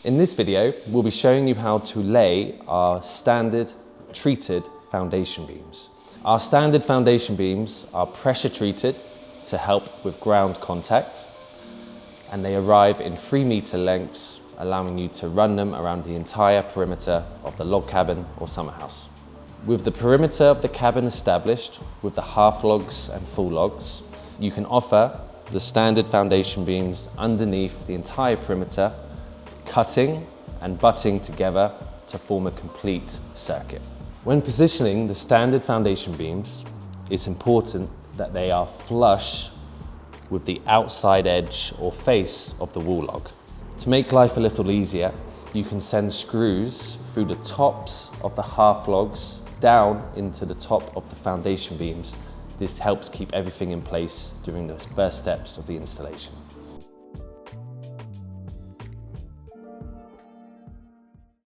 In this video, we'll be showing you how to lay our standard treated foundation beams. Our standard foundation beams are pressure treated to help with ground contact, and they arrive in 3-meter lengths, allowing you to run them around the entire perimeter of the log cabin or summer house. With the perimeter of the cabin established with the half logs and full logs, you can offer the standard foundation beams underneath the entire perimeter, cutting and butting together to form a complete circuit. When positioning the standard foundation beams, it's important that they are flush with the outside edge or face of the wall log. To make life a little easier, you can send screws through the tops of the half logs down into the top of the foundation beams. This helps keep everything in place during the first steps of the installation.